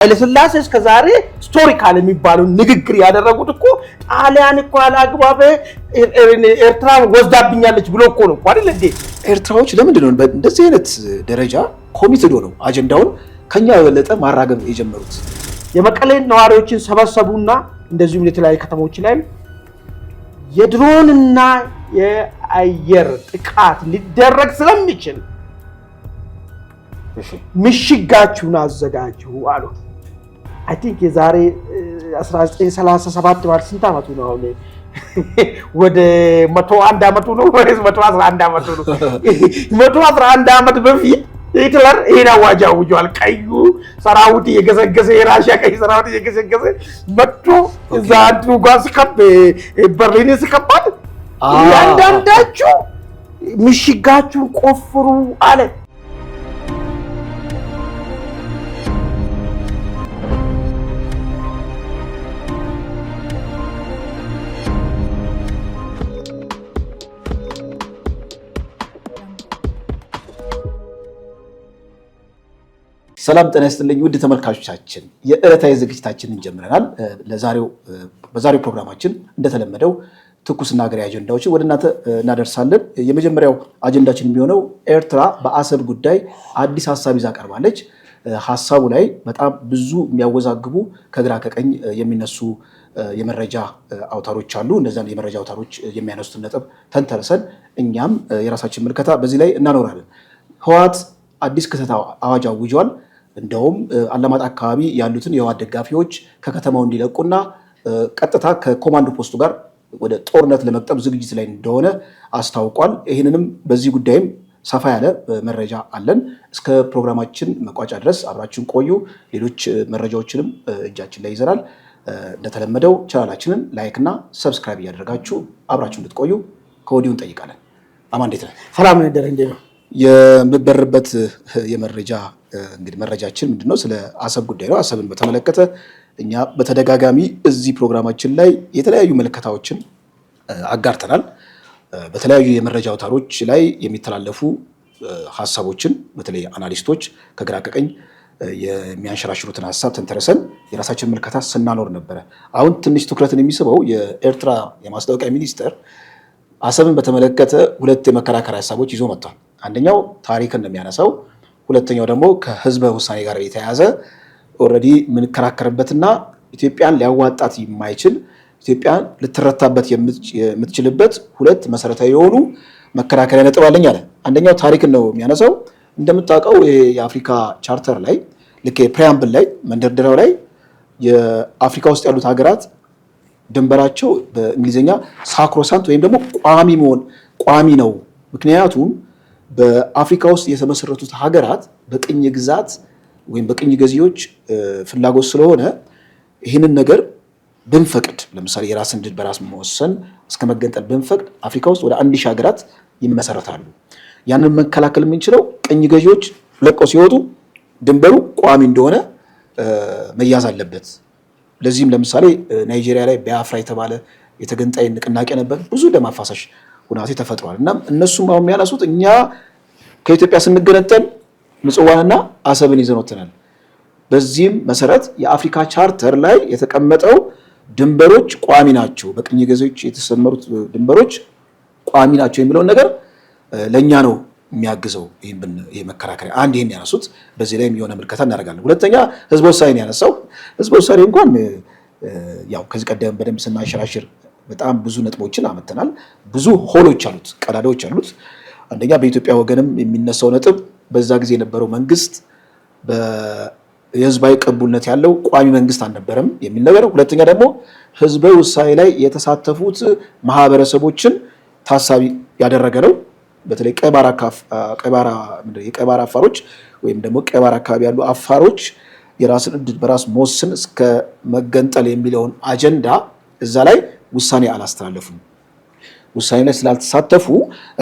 ኃይለሥላሴ እስከ ዛሬ ስቶሪካል የሚባለው ንግግር ያደረጉት እኮ ጣሊያን እኮ አላግባብ ኤርትራ ወስዳብኛለች ብሎ እኮ ነው አይደል እንዴ? ኤርትራዎች ለምንድን ነው እንደዚህ አይነት ደረጃ ኮሚትድ ሆነው አጀንዳውን ከኛ የበለጠ ማራገብ የጀመሩት? የመቀሌን ነዋሪዎችን ሰበሰቡና እንደዚሁም የተለያዩ ከተሞች ላይ የድሮንና የአየር ጥቃት ሊደረግ ስለሚችል ምሽጋችሁን አዘጋጁ አሉ። አይ ቲንክ የዛሬ 1937 ማለት ስንት አመቱ ነው? አሁን ወደ 101 አመቱ ነው ወይስ 111 አመቱ ነው? 111 አመት በፊት ሂትለር ይሄን አዋጅ አውጇል። ቀዩ ሰራዊት እየገሰገሰ የራሺያ ቀይ ሰራዊት እየገሰገሰ መጥቶ እዛ አንዱ ጋር ሲከብ በርሊን ሲከባድ ያንዳንዳችሁ ምሽጋችሁን ቆፍሩ አለ። ሰላም ጤና ይስጥልኝ ውድ ተመልካቾቻችን፣ የዕለታዊ ዝግጅታችንን ጀምረናል። በዛሬው ፕሮግራማችን እንደተለመደው ትኩስና ሀገራዊ አጀንዳዎችን ወደ እናንተ እናደርሳለን። የመጀመሪያው አጀንዳችን የሚሆነው ኤርትራ በአሰብ ጉዳይ አዲስ ሀሳብ ይዛ ቀርባለች። ሀሳቡ ላይ በጣም ብዙ የሚያወዛግቡ ከግራ ከቀኝ የሚነሱ የመረጃ አውታሮች አሉ። እነዚያን የመረጃ አውታሮች የሚያነሱትን ነጥብ ተንተርሰን እኛም የራሳችን ምልከታ በዚህ ላይ እናኖራለን። ህወሓት አዲስ ክተት አዋጅ አውጇል። እንደውም አላማጣ አካባቢ ያሉትን የህወሓት ደጋፊዎች ከከተማው እንዲለቁና ቀጥታ ከኮማንዶ ፖስቱ ጋር ወደ ጦርነት ለመቅጠም ዝግጅት ላይ እንደሆነ አስታውቋል። ይህንንም በዚህ ጉዳይም ሰፋ ያለ መረጃ አለን። እስከ ፕሮግራማችን መቋጫ ድረስ አብራችን ቆዩ። ሌሎች መረጃዎችንም እጃችን ላይ ይዘናል። እንደተለመደው ቻናላችንን ላይክ እና ሰብስክራይብ እያደረጋችሁ አብራችሁ እንድትቆዩ ከወዲሁ እንጠይቃለን። አማን እንዴት ነህ? ሰላም ነህ? እንዴ ነው የምበርበት የመረጃ እንግዲህ መረጃችን ምንድነው? ስለ አሰብ ጉዳይ ነው። አሰብን በተመለከተ እኛ በተደጋጋሚ እዚህ ፕሮግራማችን ላይ የተለያዩ ምልከታዎችን አጋርተናል። በተለያዩ የመረጃ አውታሮች ላይ የሚተላለፉ ሀሳቦችን በተለይ አናሊስቶች ከግራ ከቀኝ የሚያንሸራሽሩትን ሀሳብ ተንተርሰን የራሳችን ምልከታ ስናኖር ነበረ። አሁን ትንሽ ትኩረትን የሚስበው የኤርትራ የማስታወቂያ ሚኒስቴር አሰብን በተመለከተ ሁለት የመከራከሪያ ሀሳቦች ይዞ መጥቷል። አንደኛው ታሪክን ነው የሚያነሳው። ሁለተኛው ደግሞ ከህዝበ ውሳኔ ጋር የተያያዘ ኦልሬዲ የምንከራከርበትና ኢትዮጵያን ሊያዋጣት የማይችል ኢትዮጵያን ልትረታበት የምትችልበት ሁለት መሰረታዊ የሆኑ መከራከሪያ ነጥብ አለኝ አለ። አንደኛው ታሪክን ነው የሚያነሳው። እንደምታውቀው የአፍሪካ ቻርተር ላይ ልክ ፕሪያምብል ላይ መንደርደሪያው ላይ የአፍሪካ ውስጥ ያሉት ሀገራት ድንበራቸው በእንግሊዝኛ ሳክሮሳንት ወይም ደግሞ ቋሚ ነው። ምክንያቱም በአፍሪካ ውስጥ የተመሰረቱት ሀገራት በቅኝ ግዛት ወይም በቅኝ ገዢዎች ፍላጎት ስለሆነ ይህንን ነገር ብንፈቅድ፣ ለምሳሌ የራስን ድል በራስ መወሰን እስከ መገንጠል ብንፈቅድ አፍሪካ ውስጥ ወደ 1000 ሀገራት ይመሰረታሉ። ያንን መከላከል የምንችለው ቅኝ ገዢዎች ለቀው ሲወጡ ድንበሩ ቋሚ እንደሆነ መያዝ አለበት። ለዚህም ለምሳሌ ናይጄሪያ ላይ ቢያፍራ የተባለ የተገንጣይ ንቅናቄ ነበር። ብዙ ደም አፋሳሽ ሁናቴ ተፈጥሯል። እና እነሱም አሁን የሚያነሱት እኛ ከኢትዮጵያ ስንገነጠል ምጽዋንና አሰብን ይዘን ወጥተናል። በዚህም መሰረት የአፍሪካ ቻርተር ላይ የተቀመጠው ድንበሮች ቋሚ ናቸው፣ በቅኝ ገዢዎች የተሰመሩት ድንበሮች ቋሚ ናቸው የሚለውን ነገር ለእኛ ነው የሚያግዘው። ይህ መከራከሪያ አንድ ይህን ያነሱት፣ በዚህ ላይ የሆነ ምልከታ እናደርጋለን። ሁለተኛ ህዝበ ውሳኔ ያነሳው። ህዝበ ውሳኔ እንኳን ያው ከዚህ ቀደም በደንብ ስናንሸራሽር በጣም ብዙ ነጥቦችን አመተናል። ብዙ ሆሎች አሉት፣ ቀዳዳዎች አሉት። አንደኛ በኢትዮጵያ ወገንም የሚነሳው ነጥብ በዛ ጊዜ የነበረው መንግስት የህዝባዊ ቅቡልነት ያለው ቋሚ መንግስት አልነበረም የሚል ነገር። ሁለተኛ ደግሞ ህዝበ ውሳኔ ላይ የተሳተፉት ማህበረሰቦችን ታሳቢ ያደረገ ነው። በተለይ የቀይ ባህር አፋሮች ወይም ደግሞ ቀይ ባህር አካባቢ ያሉ አፋሮች የራስን ዕድል በራስ መወሰን እስከ መገንጠል የሚለውን አጀንዳ እዛ ላይ ውሳኔ አላስተላለፉም። ውሳኔ ላይ ስላልተሳተፉ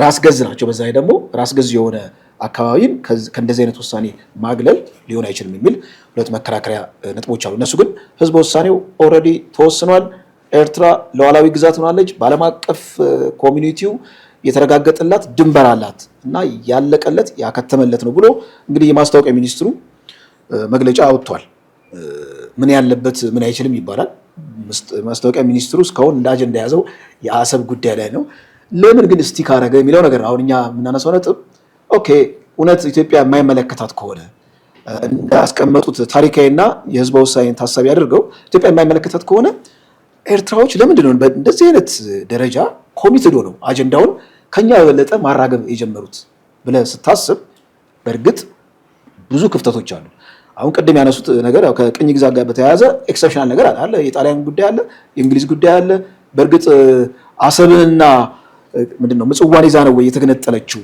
ራስ ገዝ ናቸው። በዛ ላይ ደግሞ ራስ ገዝ የሆነ አካባቢን ከእንደዚህ አይነት ውሳኔ ማግለል ሊሆን አይችልም የሚል ሁለት መከራከሪያ ነጥቦች አሉ። እነሱ ግን ህዝበ ውሳኔው ኦልሬዲ ተወስኗል። ኤርትራ ሉዓላዊ ግዛት ሆናለች። በዓለም አቀፍ ኮሚኒቲው የተረጋገጠላት ድንበር አላት እና ያለቀለት ያከተመለት ነው ብሎ እንግዲህ የማስታወቂያ ሚኒስትሩ መግለጫ አውጥቷል። ምን ያለበት ምን አይችልም ይባላል። ማስታወቂያ ሚኒስትሩ እስካሁን እንደ አጀንዳ የያዘው የአሰብ ጉዳይ ላይ ነው። ለምን ግን ስቲክ አደረገ የሚለው ነገር አሁን እኛ የምናነሳው ነጥብ ኦኬ እውነት ኢትዮጵያ የማይመለከታት ከሆነ እንዳስቀመጡት ታሪካዊና የህዝበ ውሳኔን ታሳቢ አድርገው ኢትዮጵያ የማይመለከታት ከሆነ ኤርትራዎች ለምንድን ነው በእንደዚህ አይነት ደረጃ ኮሚትድ ሆነው አጀንዳውን ከኛ በበለጠ ማራገብ የጀመሩት ብለህ ስታስብ በእርግጥ ብዙ ክፍተቶች አሉ። አሁን ቅድም ያነሱት ነገር ያው ከቅኝ ግዛት ጋር በተያያዘ ኤክሰፕሽናል ነገር አለ። የጣሊያን ጉዳይ አለ፣ የእንግሊዝ ጉዳይ አለ። በእርግጥ አሰብንና ምንድነው ምጽዋን ይዛ ነው ወይ የተገነጠለችው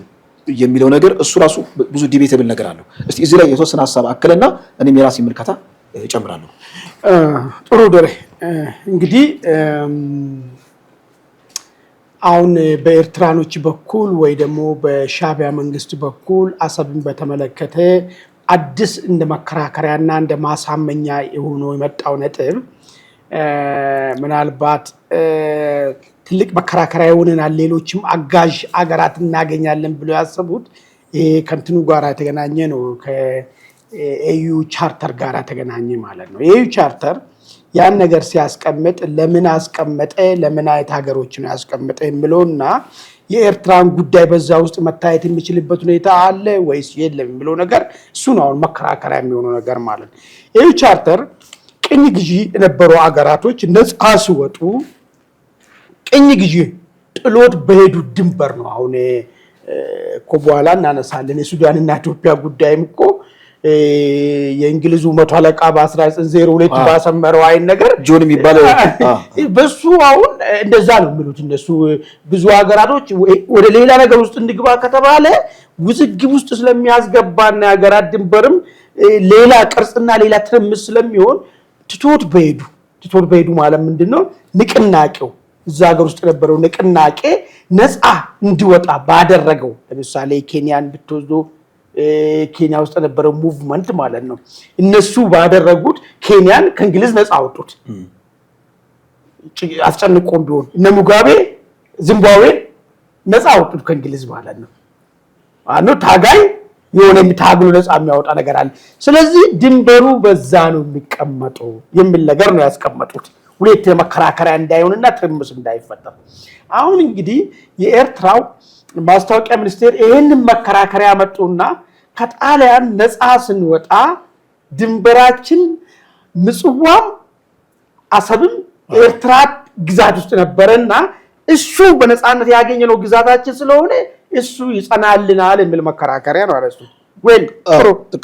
የሚለው ነገር እሱ ራሱ ብዙ ዲቤተብል ነገር አለው። እስቲ እዚህ ላይ የተወሰነ ሐሳብ አከለና እኔም የራሴ ምልከታ እጨምራለሁ። ጥሩ ደሬ እንግዲህ አሁን በኤርትራኖች በኩል ወይ ደግሞ በሻዕቢያ መንግስት በኩል አሰብን በተመለከተ አዲስ እንደ መከራከሪያና እንደ ማሳመኛ የሆነ የመጣው ነጥብ ምናልባት ትልቅ መከራከሪያ ይሆነናል፣ ሌሎችም አጋዥ አገራት እናገኛለን ብሎ ያሰቡት ይሄ ከእንትኑ ጋር የተገናኘ ነው። ከኤዩ ቻርተር ጋር የተገናኘ ማለት ነው። ኤዩ ቻርተር ያን ነገር ሲያስቀምጥ ለምን አስቀመጠ፣ ለምን አይነት ሀገሮች ነው ያስቀመጠ የሚለውና የኤርትራን ጉዳይ በዛ ውስጥ መታየት የሚችልበት ሁኔታ አለ ወይስ የለም የሚለው ነገር እሱ ነው አሁን መከራከሪያ የሚሆነው ነገር ማለት ነው። ኤዩ ቻርተር ቅኝ ግዢ የነበሩ ሀገራቶች ነፃ ሲወጡ ቅኝ ግዢ ጥሎት በሄዱ ድንበር ነው። አሁን እኮ በኋላ እናነሳለን የሱዳንና ኢትዮጵያ ጉዳይም እኮ የእንግሊዙ መቶ አለቃ በ1902 ባሰመረው አይን ነገር ጆን የሚባለው በሱ አሁን እንደዛ ነው የሚሉት እነሱ። ብዙ ሀገራቶች ወደ ሌላ ነገር ውስጥ እንድግባ ከተባለ ውዝግብ ውስጥ ስለሚያስገባና የሀገራት ድንበርም ሌላ ቅርጽና ሌላ ትርምስ ስለሚሆን ትቶት በሄዱ ማለት ምንድነው ንቅናቄው እዛ ሀገር ውስጥ የነበረው ንቅናቄ ነፃ እንዲወጣ ባደረገው ለምሳሌ ኬንያን ብትወስዶ ኬንያ ውስጥ የነበረው ሙቭመንት ማለት ነው። እነሱ ባደረጉት ኬንያን ከእንግሊዝ ነፃ አወጡት። አስጨንቆም ቢሆን እነ ሙጋቤ ዚምባብዌን ነፃ አወጡት ከእንግሊዝ ማለት ነው። ታጋይ የሆነ የሚታግሉ ነፃ የሚያወጣ ነገር አለ። ስለዚህ ድንበሩ በዛ ነው የሚቀመጠው የሚል ነገር ነው ያስቀመጡት። ሁለት መከራከሪያ እንዳይሆንና ትርምስ እንዳይፈጠር። አሁን እንግዲህ የኤርትራው ማስታወቂያ ሚኒስቴር ይሄንን መከራከሪያ መጡና ከጣሊያን ነፃ ስንወጣ ድንበራችን ምጽዋም አሰብም ኤርትራ ግዛት ውስጥ ነበረና እሱ በነፃነት ያገኘነው ግዛታችን ስለሆነ እሱ ይጸናልናል የሚል መከራከሪያ ነው አለሱ። ወይ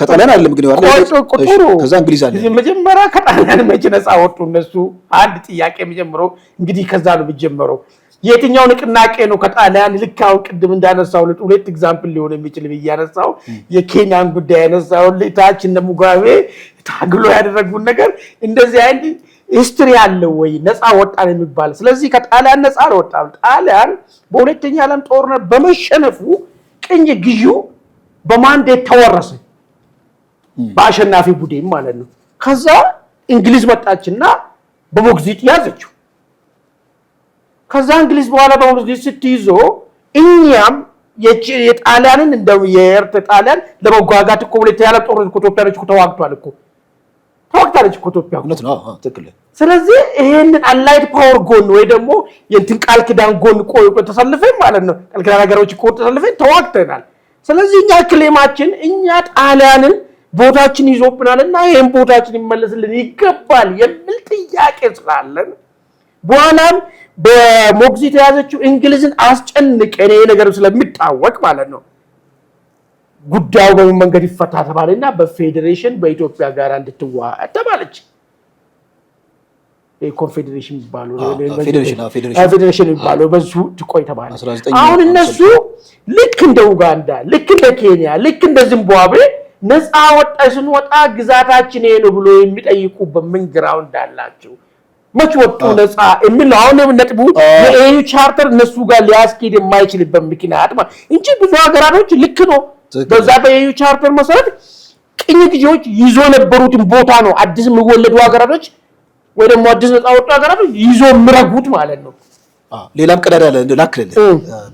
ከጣሊያን አይደለም ግን ከዛ እንግሊዝ አለ። መጀመሪያ ከጣሊያን መቼ ነፃ ወጡ እነሱ? አንድ ጥያቄ የሚጀምረው እንግዲህ ከዛ ነው የሚጀምረው። የትኛው ንቅናቄ ነው ከጣሊያን ልክ አሁን ቅድም እንዳነሳው ሁለት ኤግዛምፕል ሊሆን የሚችል ብያነሳው የኬንያን ጉዳይ ያነሳው ለታች እነ ሙጋቤ ታግሎ ያደረጉት ነገር እንደዚህ አይነት ሂስትሪ ያለው ወይ ነፃ ወጣን የሚባል። ስለዚህ ከጣሊያን ነፃ አልወጣም። ጣሊያን በሁለተኛ ዓለም ጦርነት በመሸነፉ ቅኝ ግዢው በማንዴት ተወረሰ በአሸናፊ ቡድን ማለት ነው። ከዛ እንግሊዝ መጣችና በሞግዚት ያዘችው። ከዛ እንግሊዝ በኋላ በሞግዚት ስትይዞ እኛም የጣሊያንን እንደው የኤርትራ ጣሊያን ለመጓጋት እኮ ሁለተኛ ዓለም ጦርነት ኢትዮጵያ ነች ተዋግቷል እኮ ተዋግታለች እኮ ኢትዮጵያ እውነት ነው። ትክክል። ስለዚህ ይሄንን አላይድ ፓወር ጎን ወይ ደግሞ የእንትን ቃል ኪዳን ጎን ቆይ ተሰልፈን ማለት ነው ቃል ኪዳን ሀገሮች እኮ ተሰልፈን ተዋግተናል። ስለዚህ እኛ ክሌማችን እኛ ጣሊያንን ቦታችን ይዞብናልና ይሄን ቦታችን ይመለስልን ይገባል የሚል ጥያቄ ስላለን በኋላም በሞግዚት ያዘችው እንግሊዝን አስጨንቀን ይሄ ነገር ስለሚታወቅ ማለት ነው ጉዳዩ በምን መንገድ ይፈታ ተባለና በፌዴሬሽን በኢትዮጵያ ጋር እንድትዋሃድ ተባለች። ኮንፌዴሬሽን ይባላል ፌዴሬሽን ይባላል በሱ ትቆይ ተባለ። አሁን እነሱ ልክ እንደ ኡጋንዳ ልክ እንደ ኬንያ ልክ እንደ ዚምባብዌ ነፃ ወጣን ወጣ ግዛታችን ይሄ ነው ብሎ የሚጠይቁበት ምን ግራውንድ አላቸው? መች ወጡ ነፃ የሚል አሁን ነጥቡ የኤዩ ቻርተር እነሱ ጋር ሊያስኬድ የማይችልበት ምክንያት ማለት እንጂ ብዙ ሀገራቶች ልክ ነው በዛ በኤዩ ቻርተር መሰረት ቅኝ ግዢዎች ይዞ ነበሩትን ቦታ ነው አዲስ የሚወለዱ ሀገራቶች ወይ ደግሞ አዲስ ነፃ ወጡ ሀገራቶች ይዞ ምረጉት ማለት ነው። ሌላም ቀዳዳ አለ ላክልልህ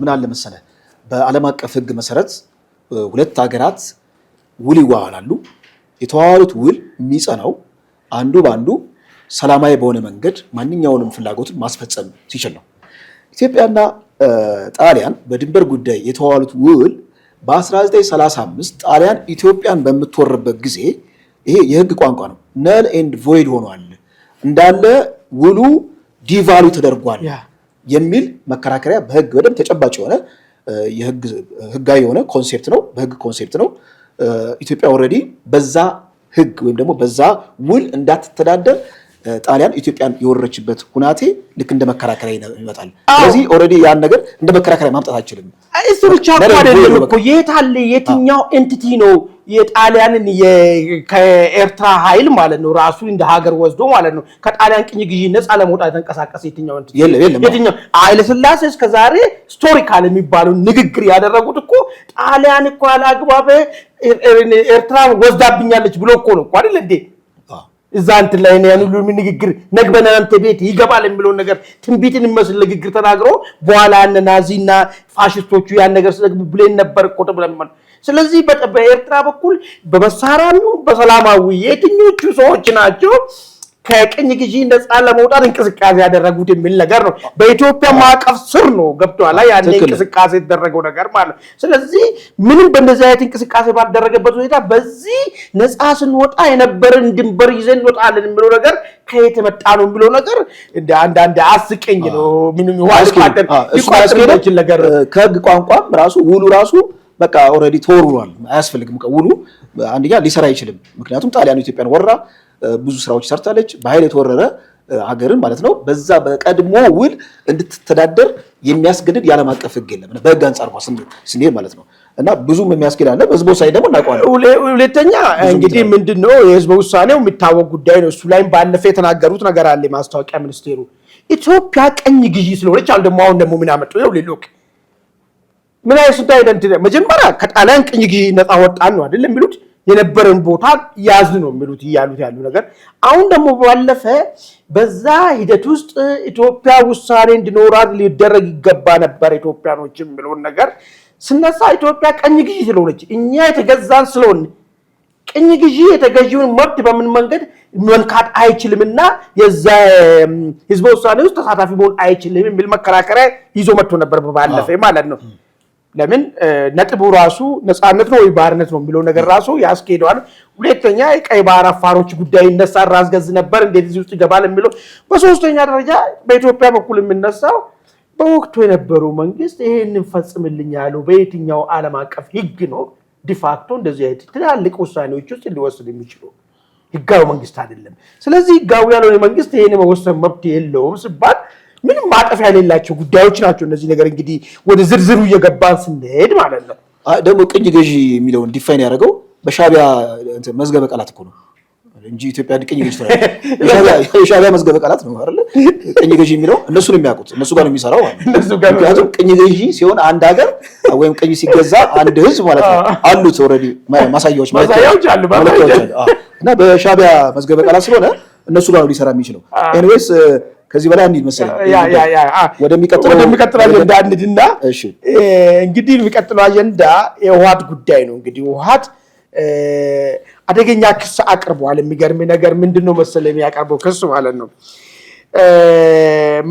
ምን አለ መሰለህ በዓለም አቀፍ ሕግ መሰረት ሁለት ሀገራት ውል ይዋዋላሉ። የተዋዋሉት ውል የሚጸናው አንዱ በአንዱ ሰላማዊ በሆነ መንገድ ማንኛውንም ፍላጎትን ማስፈጸም ሲችል ነው። ኢትዮጵያና ጣሊያን በድንበር ጉዳይ የተዋዋሉት ውል በ1935 ጣሊያን ኢትዮጵያን በምትወርበት ጊዜ ይሄ የህግ ቋንቋ ነው፣ ነል ኤንድ ቮይድ ሆኗል፣ እንዳለ ውሉ ዲቫሉ ተደርጓል የሚል መከራከሪያ በህግ በደንብ ተጨባጭ የሆነ ህጋዊ የሆነ ኮንሴፕት ነው። በህግ ኮንሴፕት ነው። ኢትዮጵያ ኦልሬዲ በዛ ህግ ወይም ደግሞ በዛ ውል እንዳትተዳደር ጣሊያን ኢትዮጵያን የወረረችበት ሁናቴ ልክ እንደ መከራከሪያ ይመጣል። ስለዚህ ኦልሬዲ ያን ነገር እንደ መከራከሪያ ማምጣት አይችልም። እሱ ብቻ አይደለም እኮ የት አለ የትኛው ኤንቲቲ ነው የጣሊያንን ከኤርትራ ኃይል ማለት ነው ራሱ እንደ ሀገር ወስዶ ማለት ነው ከጣሊያን ቅኝ ግዢ ነፃ ለመውጣት የተንቀሳቀሰ የትኛው ኤንቲቲ የትኛው ኃይለ ሥላሴ እስከዛሬ ስቶሪካል የሚባለው ንግግር ያደረጉት እኮ ጣሊያን እኮ አላግባብ ኤርትራ ወስዳብኛለች ብሎ እኮ ነው አይደል እንዴ? እዛ እንትን ላይ ነው ያን ሁሉ ንግግር ነግበና አንተ ቤት ይገባል የሚለው ነገር ትንቢትን መስል ንግግር ተናግሮ በኋላ እነ ናዚና ፋሽስቶቹ ያን ነገር ስለብለን ነበር እኮ ተብለን። ስለዚህ በኤርትራ በኩል በመሳሪያው በሰላማዊ የትኞቹ ሰዎች ናቸው ከቅኝ ግዢ ነፃ ለመውጣት እንቅስቃሴ ያደረጉት የሚል ነገር ነው። በኢትዮጵያ ማዕቀፍ ስር ነው ገብቷል ያን እንቅስቃሴ የተደረገው ነገር ማለት። ስለዚህ ምንም በእንደዚህ አይነት እንቅስቃሴ ባደረገበት ሁኔታ በዚህ ነፃ ስንወጣ የነበረን ድንበር ይዘን እንወጣለን የሚለው ነገር ከየት መጣ ነው የሚለው ነገር እንደ አንዳንድ አስቀኝ ነው። ምንም ይዋልቃደል ነገር ከህግ ቋንቋም ራሱ ውሉ ራሱ በቃ ኦልሬዲ ተወርሯል። አያስፈልግም። ውሉ አንደኛ ሊሰራ አይችልም። ምክንያቱም ጣሊያን ኢትዮጵያን ወራ ብዙ ስራዎች ሰርታለች። በኃይል የተወረረ ሀገርን ማለት ነው በዛ በቀድሞ ውል እንድትተዳደር የሚያስገድድ የዓለም አቀፍ ህግ የለም። በህግ አንጻር ስንሄድ ማለት ነው እና ብዙም የሚያስገድድ አለ። በህዝበ ውሳኔ ደግሞ እናውቀዋለን። ሁለተኛ እንግዲህ ምንድነው የህዝበ ውሳኔው የሚታወቅ ጉዳይ ነው። እሱ ላይም ባለፈ የተናገሩት ነገር አለ ማስታወቂያ ሚኒስቴሩ ኢትዮጵያ ቀኝ ግዢ ስለሆነች ደግሞ አሁን ደግሞ ምን አመጡ ነው ሌሎክ ምን አይሱታ አይደንት መጀመሪያ ከጣሊያን ቅኝ ግዢ ነፃ ወጣን ነው አይደል የሚሉት የነበረን ቦታ ያዝ ነው የሚሉት ያሉት ያሉ ነገር አሁን ደግሞ ባለፈ በዛ ሂደት ውስጥ ኢትዮጵያ ውሳኔ እንዲኖራት ሊደረግ ይገባ ነበር ኢትዮጵያኖች የሚለው ነገር ስነሳ ኢትዮጵያ ቀኝ ግዢ ስለሆነች እኛ የተገዛን ስለሆነ ቅኝ ግዢ የተገዢውን መብት በምን መንገድ መንካት አይችልምና የዛ ህዝበ ውሳኔ ውስጥ ተሳታፊ መሆን አይችልም የሚል መከራከሪያ ይዞ መጥቶ ነበር ባለፈ ማለት ነው። ለምን ነጥቡ ራሱ ነፃነት ነው ወይ ባርነት ነው የሚለው ነገር ራሱ ያስኬደዋል። ሁለተኛ የቀይ ባህር አፋሮች ጉዳይ እነሳን ራስ ገዝ ነበር እንዴት እዚህ ውስጥ ይገባል የሚለው በሶስተኛ ደረጃ በኢትዮጵያ በኩል የምነሳው በወቅቱ የነበረው መንግስት ይሄንን ፈጽምልኝ ያለው በየትኛው ዓለም አቀፍ ህግ ነው ዲፋክቶ እንደዚህ አይነት ትላልቅ ውሳኔዎች ውስጥ ሊወስድ የሚችለው ህጋዊ መንግስት አይደለም። ስለዚህ ህጋዊ ያልሆነ መንግስት ይሄንን መወሰን መብት የለውም ሲባል ምንም ማጠፊያ የሌላቸው ጉዳዮች ናቸው እነዚህ ነገር እንግዲህ ወደ ዝርዝሩ እየገባን ስንሄድ ማለት ነው። ደግሞ ቅኝ ገዢ የሚለውን ዲፋይን ያደረገው በሻቢያ መዝገበ ቃላት እኮ ነው እንጂ ኢትዮጵያ ቅኝ ገዢ ትላለች። የሻቢያ መዝገበ ቃላት ነው አይደል? ቅኝ ገዢ የሚለው እነሱ ነው የሚያውቁት፣ እነሱ ጋር ነው የሚሰራው ማለት ነው። ምክንያቱም ቅኝ ገዢ ሲሆን አንድ ሀገር ወይም ቅኝ ሲገዛ አንድ ህዝብ ማለት ነው አሉት ኦልሬዲ ማሳያዎች አሉ እና በሻቢያ መዝገበ ቃላት ስለሆነ እነሱ ጋር ነው ሊሰራ የሚችለው። ኤኒዌይስ ከዚህ በላይ አንድ መሰለኝ ወደሚቀጥለው አጀንዳ እንድና እንግዲህ የሚቀጥለው አጀንዳ የውሃት ጉዳይ ነው። እንግዲህ ውሃት አደገኛ ክስ አቅርቧል። የሚገርም ነገር ምንድነው መሰለኝ የሚያቀርበው ክስ ማለት ነው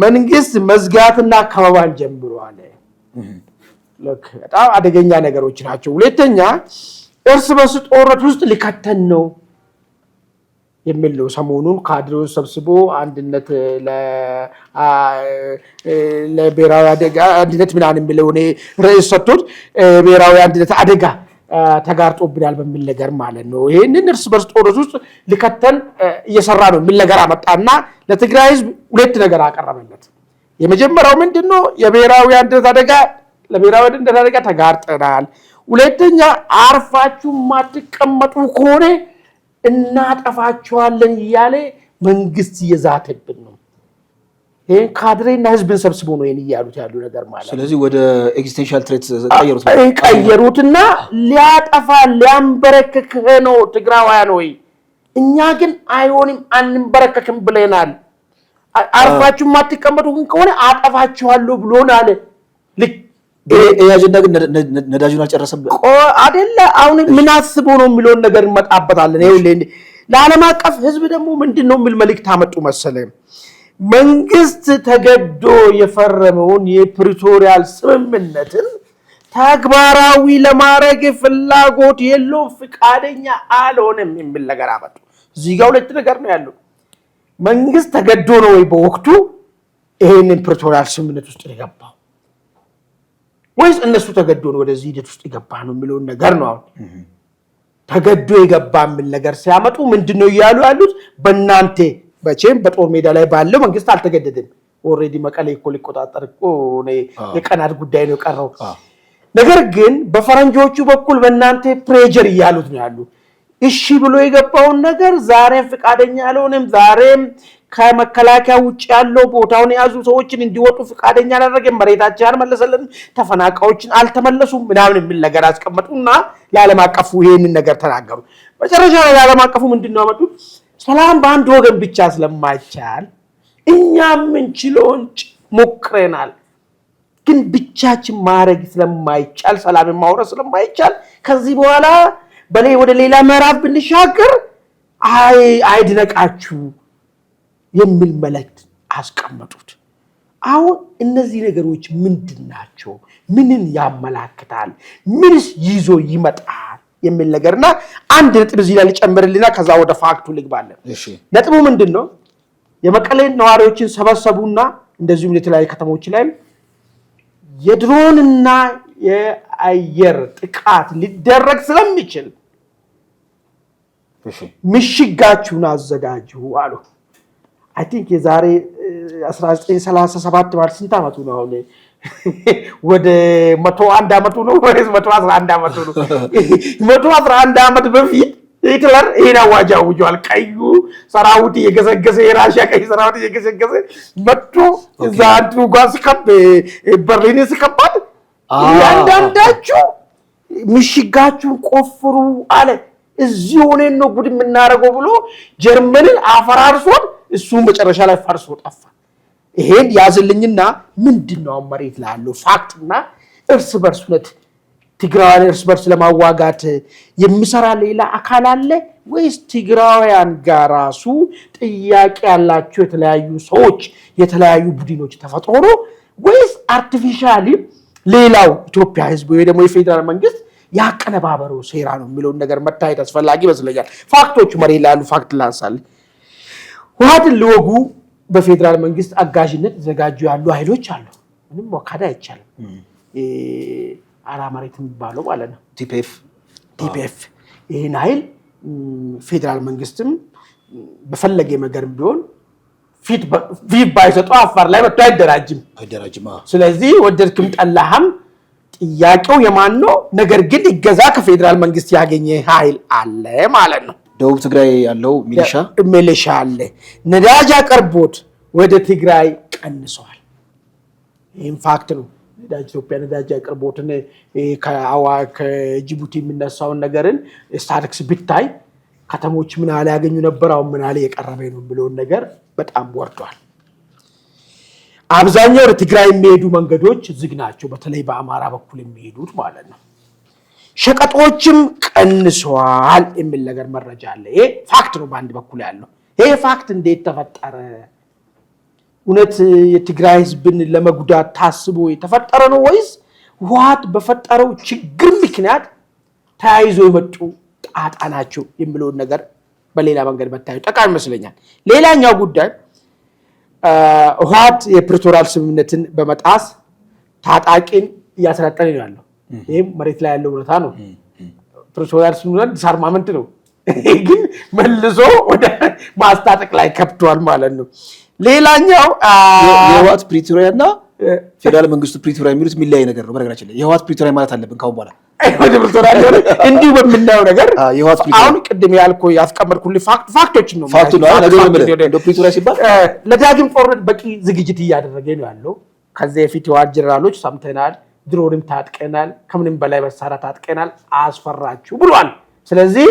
መንግስት መዝጋትና ከበባን ጀምሯል። ለክ በጣም አደገኛ ነገሮች ናቸው። ሁለተኛ እርስ በርስ ጦርነት ውስጥ ሊከተን ነው የሚለው ሰሞኑን ካድሬውን ሰብስቦ አንድነት ለብሔራዊ አደጋ አንድነት ምናምን የሚለው ርዕስ ሰጥቶት ብሔራዊ አንድነት አደጋ ተጋርጦብናል በሚል ነገር ማለት ነው። ይሄንን እርስ በርስ ጦርነት ውስጥ ሊከተን እየሰራ ነው የሚል ነገር አመጣና ለትግራይ ህዝብ ሁለት ነገር አቀረበለት። የመጀመሪያው ምንድነው የብሔራዊ አንድነት አደጋ ለብሔራዊ አንድነት አደጋ ተጋርጠናል። ሁለተኛ አርፋችሁ ማትቀመጡ ከሆነ እናጠፋቸዋለን እያለ መንግስት እየዛተብን ነው። ይሄን ካድሬና ህዝብን ሰብስቦ ነው እያሉት ያሉ ነገር ማለት። ስለዚህ ወደ ኤግዚስቴንሻል ትሬት ቀየሩትና ሊያጠፋ ሊያንበረክክ ነው ትግራዋያን ወይ እኛ ግን አይሆንም አንበረከክም ብለናል። አርፋችሁ ማትቀመጡ ከሆነ አጠፋቸዋለሁ ብሎናል። ያጀንዳ ግን ነዳጁን አልጨረሰም አይደለ? አሁን ምን አስቦ ነው የሚለውን ነገር እንመጣበታለን። ይኸውልህ ለዓለም አቀፍ ህዝብ ደግሞ ምንድነው የሚል መልእክት አመጡ መሰለኝ። መንግስት ተገዶ የፈረመውን የፕሪቶሪያል ስምምነትን ተግባራዊ ለማድረግ ፍላጎት የለውም፣ ፍቃደኛ አልሆነም የሚል ነገር አመጡ። እዚህ ጋር ሁለት ነገር ነው ያለው። መንግስት ተገዶ ነው ወይ በወቅቱ ይሄንን ፕሪቶሪያል ስምምነት ውስጥ የገባው ወይስ እነሱ ተገዶ ነው ወደዚህ ሂደት ውስጥ የገባ ነው የሚለውን ነገር ነው። አሁን ተገዶ የገባ የሚል ነገር ሲያመጡ ምንድነው እያሉ ያሉት? በእናንተ በቼም በጦር ሜዳ ላይ ባለው መንግስት አልተገደደም። ኦሬዲ መቀሌ እኮ ሊቆጣጠር እኮ የቀናት ጉዳይ ነው የቀረው። ነገር ግን በፈረንጆቹ በኩል በእናንተ ፕሬጀር እያሉት ነው ያሉ። እሺ ብሎ የገባውን ነገር ዛሬም ፍቃደኛ አልሆነም። ዛሬም ከመከላከያ ውጭ ያለው ቦታውን የያዙ ሰዎችን እንዲወጡ ፍቃደኛ አላደረገም። መሬታችን አልመለሰልን፣ ተፈናቃዮችን አልተመለሱም ምናምን የሚል ነገር አስቀመጡና ለዓለም አቀፉ ይሄንን ነገር ተናገሩ። መጨረሻ ላይ ለዓለም አቀፉ ምንድነው ያመጡት? ሰላም በአንድ ወገን ብቻ ስለማይቻል እኛም እንችለውን ሞክረናል፣ ግን ብቻችን ማድረግ ስለማይቻል ሰላምን ማውረድ ስለማይቻል ከዚህ በኋላ ወደ ሌላ ምዕራፍ ብንሻገር አይድነቃችሁ የሚል መልእክት አስቀመጡት። አሁን እነዚህ ነገሮች ምንድን ናቸው? ምንን ያመላክታል? ምንስ ይዞ ይመጣል የሚል ነገርና አንድ ነጥብ እዚህ ላይ ልጨምርልና ከዛ ወደ ፋክቱ ልግባለን። ነጥቡ ምንድነው? የመቀሌ ነዋሪዎችን ሰበሰቡና እንደዚሁም የተለያዩ ከተሞች ላይ የድሮንና የአየር ጥቃት ሊደረግ ስለሚችል ምሽጋችሁን አዘጋጁ አሉ። አይ ቲንክ የዛሬ 1937 ማለት ስንት ዓመቱ ነው? አሁን ወደ 101 ዓመቱ ነው ወይስ 111 ዓመቱ ነው? 111 ዓመት በፊት ሂትለር ይሄን አዋጅ አውጇል። ቀዩ ሰራዊት እየገሰገሰ የራሽያ ቀይ ሰራዊት እየገሰገሰ መጥቶ እዛ አንዱ ጋር ሲከብ በርሊን ሲከባድ ያንዳንዳችሁ ምሽጋችሁን ቆፍሩ አለ። እዚህ ሆነን ነው ጉድ የምናደርገው ብሎ ጀርመንን አፈራርሶን እሱ መጨረሻ ላይ ፈርሶ ጠፋ። ይሄን ያዝልኝና ምንድነው መሬት ላይ ያለው ፋክትና እርስ በርሱነት ትግራዋን እርስ በርስ ለማዋጋት የሚሰራ ሌላ አካል አለ ወይስ ትግራውያን ጋር ራሱ ጥያቄ ያላቸው የተለያዩ ሰዎች የተለያዩ ቡድኖች ተፈጥሮ ነው ወይስ አርቲፊሻሊ ሌላው ኢትዮጵያ ህዝብ ወይ ደግሞ የፌደራል መንግስት ያቀነባበረው ሴራ ነው የሚለውን ነገር መታየት አስፈላጊ ይመስለኛል። ፋክቶቹ መሬት ላይ ያሉ ፋክት ላንሳል። ህወሓትን ሊወጉ በፌደራል መንግስት አጋዥነት ተዘጋጁ ያሉ ኃይሎች አሉ። ምንም ወካዳ አይቻልም። አራማሪት የሚባለው ማለት ነው ቲፒኤፍ ይሄን ኃይል ፌደራል መንግስትም በፈለገ ነገር ቢሆን ፊት ባይሰጡ አፋር ላይ መጥቶ አይደራጅም። ስለዚህ ወደድክም ጠላህም ጥያቄው የማን ነው? ነገር ግን ይገዛ ከፌደራል መንግስት ያገኘ ኃይል አለ ማለት ነው። ደቡብ ትግራይ ያለው ሚሊሻ አለ። ነዳጅ አቅርቦት ወደ ትግራይ ቀንሷል። ይህም ፋክት ነው። ኢትዮጵያ ነዳጅ አቅርቦትን ከጅቡቲ የሚነሳውን ነገርን ስታቲክስ ብታይ ከተሞች ምን ያህል ያገኙ ነበር፣ አሁን ምን ያህል የቀረበ ነው ብለውን ነገር በጣም ወርዷል። አብዛኛው ወደ ትግራይ የሚሄዱ መንገዶች ዝግ ናቸው፣ በተለይ በአማራ በኩል የሚሄዱት ማለት ነው። ሸቀጦችም ቀንሷል የሚል ነገር መረጃ አለ። ይሄ ፋክት ነው በአንድ በኩል ያለው። ይሄ ፋክት እንዴት ተፈጠረ? እውነት የትግራይ ህዝብን ለመጉዳት ታስቦ የተፈጠረ ነው ወይስ ህወሓት በፈጠረው ችግር ምክንያት ተያይዞ የመጡ ጣጣ ናቸው የሚለውን ነገር በሌላ መንገድ መታየት ጠቃሚ ይመስለኛል። ሌላኛው ጉዳይ ህወሓት የፕሪቶሪያል ስምምነትን በመጣስ ታጣቂን እያሰለጠነ ነው ያለው። ይህም መሬት ላይ ያለው እውነታ ነው። ፕሪቶሪያል ስምምነት ዲስአርማመንት ነው፣ ግን መልሶ ወደ ማስታጠቅ ላይ ከብቷል ማለት ነው። ሌላኛው የህወሓት ፕሪቶሪያ እና ፌደራል መንግስቱ ፕሪቶሪያ የሚሉት የሚለያይ ነገር ነው። በነገራችን ላይ የህወሓት ፕሪቶሪያ ማለት አለብን ካሁን በኋላ እንዲሁ በምናየው ነገር አሁን ቅድም ያልኩህ ያስቀመጥኩልህ ፋክቶችን ነው። ፕሪቶሪያ ሲባል ለዳግም ጦርነት በቂ ዝግጅት እያደረገ ነው ያለው። ከዚያ የፊት የህወሓት ጀነራሎች ሰምተናል፣ ድሮንም ታጥቀናል፣ ከምንም በላይ መሳሪያ ታጥቀናል፣ አስፈራችሁ ብሏል። ስለዚህ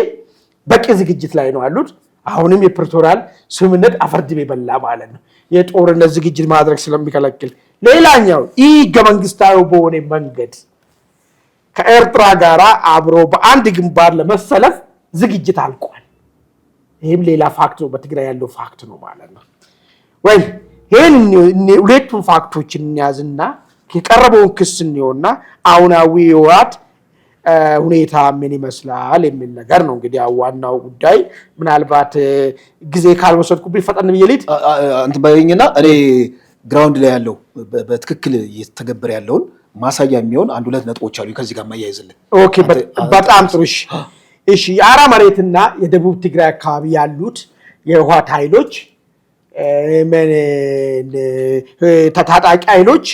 በቂ ዝግጅት ላይ ነው ያሉት። አሁንም የፕሪቶሪያል ስምምነት አፈርድሜ በላ ማለት ነው፣ የጦርነት ዝግጅት ማድረግ ስለሚከለክል። ሌላኛው ይህ ህገ መንግስታዊ በሆነ መንገድ ከኤርትራ ጋር አብሮ በአንድ ግንባር ለመሰለፍ ዝግጅት አልቋል። ይህም ሌላ ፋክት ነው፣ በትግራይ ያለው ፋክት ነው ማለት ነው። ወይ ይህን ሁለቱን ፋክቶችን እንያዝና የቀረበውን ክስ እንየውና አሁናዊ የህወሓት ሁኔታ ምን ይመስላል የሚል ነገር ነው። እንግዲህ ዋናው ጉዳይ ምናልባት ጊዜ ካልወሰድኩብኝ ፈጠን ብዬ ልሂድ እንትን በይኝና እኔ ግራውንድ ላይ ያለው በትክክል እየተገበረ ያለውን ማሳያ የሚሆን አንድ ሁለት ነጥቦች አሉ ከዚህ ጋር ማያይዝልን። ኦኬ በጣም ጥሩ። እሺ የአራ መሬትና የደቡብ ትግራይ አካባቢ ያሉት የህወሓት ኃይሎች ታጣቂ ኃይሎች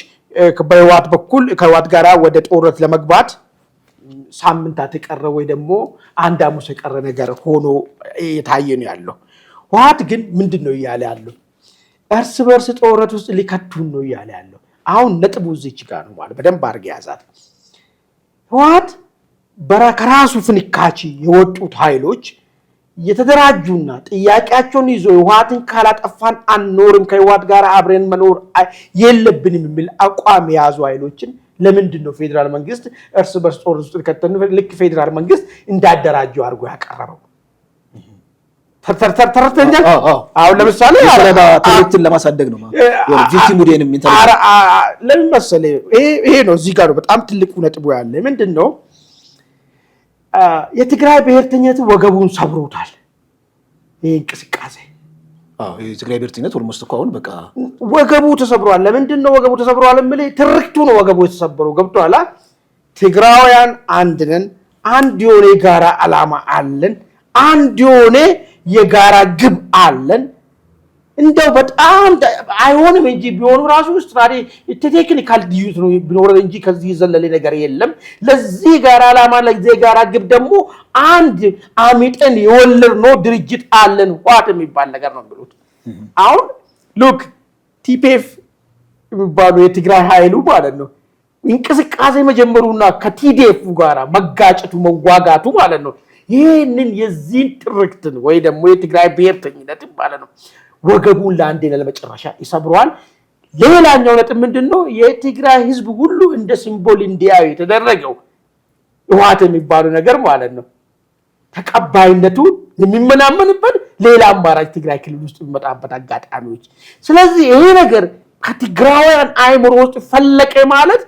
በህወሓት በኩል ከህወሓት ጋር ወደ ጦርነት ለመግባት ሳምንታት የቀረ ወይ ደግሞ አንድ ሐሙስ የቀረ ነገር ሆኖ የታየ ነው ያለው። ህወሓት ግን ምንድን ነው እያለ ያለው? እርስ በርስ ጦርነት ውስጥ ሊከቱን ነው እያለ ያለው። አሁን ነጥቡ እዚች ጋር ነው ማለት በደንብ አድርገ ያዛት። ህወሓት ከራሱ ፍንካቺ የወጡት ኃይሎች የተደራጁና ጥያቄያቸውን ይዞ ህወሓትን ካላጠፋን አንኖርም፣ ከህወሓት ጋር አብረን መኖር የለብንም የሚል አቋም የያዙ ኃይሎችን ለምንድን ነው ፌዴራል መንግስት እርስ በርስ ጦርነት ውስጥ ከተን ልክ ፌዴራል መንግስት እንዳደራጀው አድርጎ ያቀረበው? ተረተኛል። አሁን ለምሳሌ ትርክትን ለማሳደግ ነው ቪክቲም ሙዴንም ለምን መሰለህ ይሄ ነው እዚህ ጋር በጣም ትልቁ ነጥቡ ያለ ምንድን ነው? የትግራይ ብሔርተኝነት ወገቡን ሰብሮታል። ይሄ እንቅስቃሴ የትግራይ ብሔርተኝነት ኦልሞስት እኮ አሁን በቃ ወገቡ ተሰብሯል። ለምንድን ነው ወገቡ ተሰብሯል? የምልህ ትርክቱ ነው ወገቡ የተሰበረው። ገብቶሃል? ትግራውያን አንድ ነን፣ አንድ የሆነ የጋራ ዓላማ አለን፣ አንድ የሆነ የጋራ ግብ አለን። እንደው በጣም አይሆንም እንጂ ቢሆኑ ራሱ ስትራቴጂ ቴክኒካል ዲዩት ነው ቢኖር እንጂ ከዚህ የዘለለ ነገር የለም። ለዚህ ጋራ ዓላማ ለዚህ ጋራ ግብ ደግሞ አንድ አሚጠን የወለድ ነው ድርጅት አለን ህወሓት የሚባል ነገር ነው ብሎት አሁን ሉክ ቲፒኤፍ የሚባሉ የትግራይ ኃይሉ ማለት ነው እንቅስቃሴ መጀመሩና ከቲዲኤፍ ጋራ መጋጨቱ መዋጋቱ ማለት ነው ይህንን የዚህን ትርክትን ወይ ደግሞ የትግራይ ብሔርተኝነት ማለት ነው ወገቡን ለአንዴና ለመጨረሻ ይሰብረዋል። ሌላኛው ነጥብ ምንድነው? የትግራይ ህዝብ ሁሉ እንደ ሲምቦል እንዲያዩ የተደረገው ህወሓት የሚባለው ነገር ማለት ነው ተቀባይነቱ የሚመናመንበት ሌላ አማራጭ ትግራይ ክልል ውስጥ የሚመጣበት አጋጣሚዎች። ስለዚህ ይሄ ነገር ከትግራውያን አይምሮ ውስጥ ፈለቀ ማለት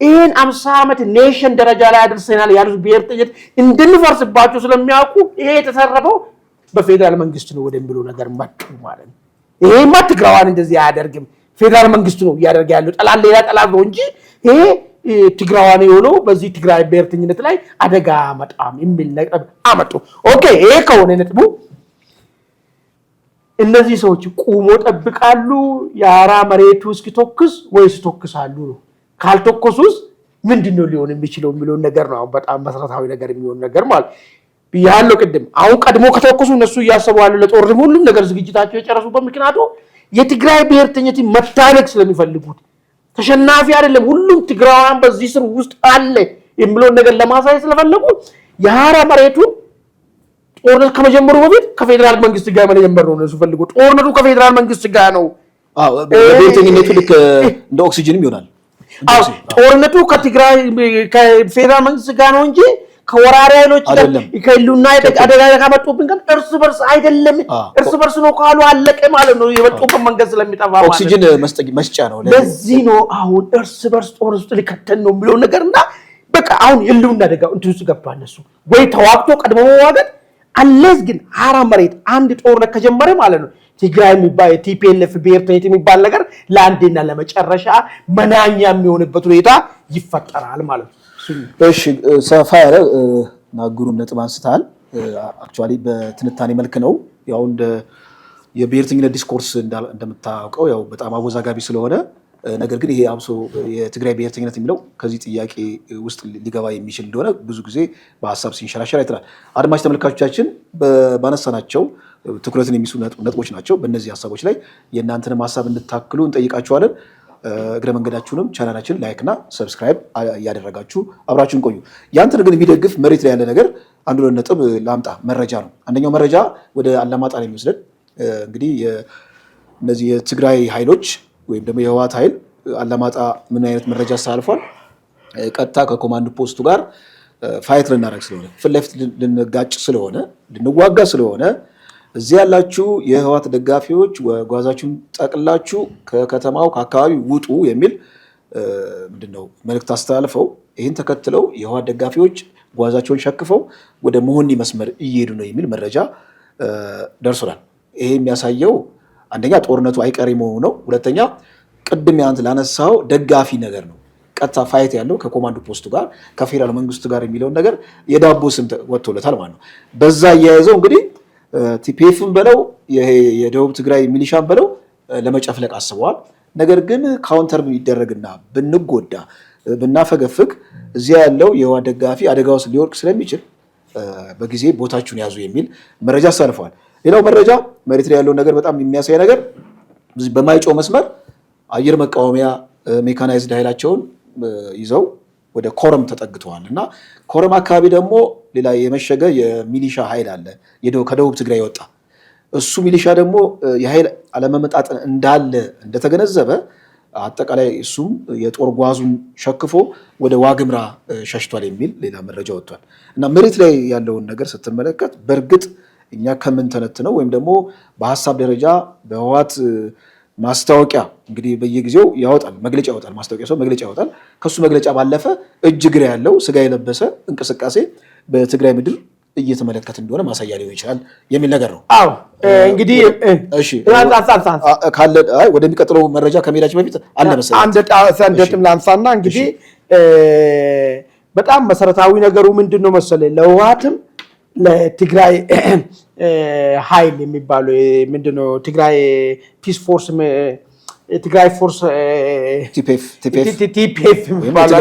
ይህን 50 ዓመት ኔሽን ደረጃ ላይ አድርሰናል ያሉት ብሔርተኝነት እንድንፈርስባቸው ስለሚያውቁ ይሄ የተሰረፈው በፌዴራል መንግስት ነው ወደሚለው ነገር መጡ ማለት ነው። ይሄማ ትግራዋን እንደዚህ አያደርግም፣ ፌዴራል መንግስት ነው እያደረገ ያለው ጠላት ሌላ ጠላት ነው እንጂ ይሄ ትግራዋን የሆነው በዚህ ትግራይ ብሔርተኝነት ላይ አደጋ መጣም የሚል ነገር አመጡ። ኦኬ ይሄ ከሆነ ነጥቡ እነዚህ ሰዎች ቁሞ ጠብቃሉ የአራ መሬቱ እስኪተኩስ ወይስ ተኩሳሉ ነው? ካልተኮሱስ ምንድነው ሊሆን የሚችለው የሚለው ነገር ነው በጣም መሰረታዊ ነገር የሚሆን ነገር ማለት ያለው ቅድም አሁን ቀድሞ ከተወከሱ እነሱ እያሰቡ ያለው ለጦርነት ሁሉም ነገር ዝግጅታቸው የጨረሱበት ምክንያቱ የትግራይ ብሔርተኝነት መታረቅ ስለሚፈልጉት ተሸናፊ አይደለም ሁሉም ትግራዋን በዚህ ስር ውስጥ አለ የሚለው ነገር ለማሳየት ስለፈለጉ የአራ መሬቱን ጦርነት ከመጀመሩ በፊት ከፌዴራል መንግስት ጋር መጀመር ነው እነሱ ፈልጉ ጦርነቱ ከፌዴራል መንግስት ጋር ነው። ብሔርተኝነቱ ልክ እንደ ኦክሲጅንም ይሆናል። ጦርነቱ ከትግራይ ከፌዴራል መንግስት ጋር ነው እንጂ ከወራሪ ኃይሎች ጋር ከሉና አደጋ ካመጡብን ግን እርስ በርስ አይደለም። እርስ በርስ ነው ካሉ አለቀ ማለት ነው። የመጡበት መንገድ ስለሚጠፋ ማለት ኦክሲጅን መስጫ ነው። ለዚህ ነው አሁን እርስ በርስ ጦርነት ውስጥ ሊከተን ነው የሚለው ነገርና በቃ አሁን የሉና አደጋ እንትን ውስጥ ገብቷል። እነሱ ወይ ተዋግቶ ቀድሞ መዋገድ አለስ ግን አራ መሬት አንድ ጦርነት ከጀመረ ማለት ነው ትግራይ የሚባል ቲፒኤልኤፍ ብሔርተኝነት የሚባል ነገር ለአንዴና ለመጨረሻ መናኛ የሚሆንበት ሁኔታ ይፈጠራል ማለት ነው። እሺ ሰፋ ያለ ናግሩም ነጥብ አንስተሃል። አክቹአሊ በትንታኔ መልክ ነው ያው እንደ የብሔርተኝነት ዲስኮርስ እንደምታውቀው ያው በጣም አወዛጋቢ ስለሆነ ነገር ግን ይሄ አብሶ የትግራይ ብሔርተኝነት የሚለው ከዚህ ጥያቄ ውስጥ ሊገባ የሚችል እንደሆነ ብዙ ጊዜ በሀሳብ ሲንሸራሸር አይተናል። አድማጭ ተመልካቾቻችን ባነሳናቸው ትኩረትን የሚስቡ ነጥቦች ናቸው። በእነዚህ ሀሳቦች ላይ የእናንተንም ሀሳብ እንድታክሉ እንጠይቃችኋለን። እግረ መንገዳችሁንም ቻናላችን ላይክ እና ሰብስክራይብ እያደረጋችሁ አብራችሁን ቆዩ። ያንተን ግን የሚደግፍ መሬት ላይ ያለ ነገር አንዱ ነጥብ ላምጣ መረጃ ነው። አንደኛው መረጃ ወደ አላማጣ ነው የሚወስደን። እንግዲህ እነዚህ የትግራይ ኃይሎች ወይም ደግሞ የህወሓት ኃይል አላማጣ ምን አይነት መረጃ አስተላልፏል? ቀጥታ ከኮማንድ ፖስቱ ጋር ፋይት ልናደርግ ስለሆነ ፊት ለፊት ልንጋጭ ስለሆነ ልንዋጋ ስለሆነ እዚህ ያላችሁ የህወሓት ደጋፊዎች ጓዛችሁን ጠቅላችሁ ከከተማው ከአካባቢው ውጡ የሚል ምንድነው መልእክት አስተላልፈው ይህን ተከትለው የህወሓት ደጋፊዎች ጓዛቸውን ሸክፈው ወደ መሆኒ መስመር እየሄዱ ነው የሚል መረጃ ደርሶናል። ይሄ የሚያሳየው አንደኛ ጦርነቱ አይቀሬ መሆኑ ነው። ሁለተኛ ቅድም ያንተ ላነሳው ደጋፊ ነገር ነው። ቀጥታ ፋይት ያለው ከኮማንዶ ፖስቱ ጋር ከፌደራል መንግስቱ ጋር የሚለውን ነገር የዳቦ ስም ወጥቶለታል ማለት ነው። በዛ እያያዘው እንግዲህ ቲፒኤፍን በለው የደቡብ ትግራይ ሚሊሻን በለው ለመጨፍለቅ አስበዋል። ነገር ግን ካውንተር ቢደረግና ብንጎዳ ብናፈገፍግ እዚያ ያለው የህወሓት ደጋፊ አደጋ ውስጥ ሊወድቅ ስለሚችል በጊዜ ቦታችሁን ያዙ የሚል መረጃ አሳልፈዋል። ሌላው መረጃ መሬት ላይ ያለው ነገር በጣም የሚያሳይ ነገር በማይጨው መስመር አየር መቃወሚያ ሜካናይዝድ ኃይላቸውን ይዘው ወደ ኮረም ተጠግተዋል እና ኮረም አካባቢ ደግሞ ሌላ የመሸገ የሚሊሻ ኃይል አለ ከደቡብ ትግራይ ወጣ። እሱ ሚሊሻ ደግሞ የኃይል አለመመጣጠን እንዳለ እንደተገነዘበ አጠቃላይ እሱም የጦር ጓዙን ሸክፎ ወደ ዋግምራ ሸሽቷል የሚል ሌላ መረጃ ወጥቷል እና መሬት ላይ ያለውን ነገር ስትመለከት በእርግጥ እኛ ከምንተነትነው ወይም ደግሞ በሀሳብ ደረጃ በህወሓት ማስታወቂያ እንግዲህ በየጊዜው ያወጣል መግለጫ ያወጣል ማስታወቂያ ሰው መግለጫ ያወጣል። ከሱ መግለጫ ባለፈ እጅ እግር ያለው ስጋ የለበሰ እንቅስቃሴ በትግራይ ምድር እየተመለከተ እንደሆነ ማሳያ ሊሆን ይችላል የሚል ነገር ነው። አዎ እንግዲህ እሺ ካለ ወደሚቀጥለው መረጃ ከመሄዳችን በፊት አለ መሰለኝ አንድ ጥም ላንሳና እንግዲህ በጣም መሰረታዊ ነገሩ ምንድነው መሰለኝ ለህወሓትም ለትግራይ ኃይል የሚባለው ምንድነው ትግራይ ፒስ ፎርስ ትግራይ ፎርስ ቲፒኤፍ የሚባለው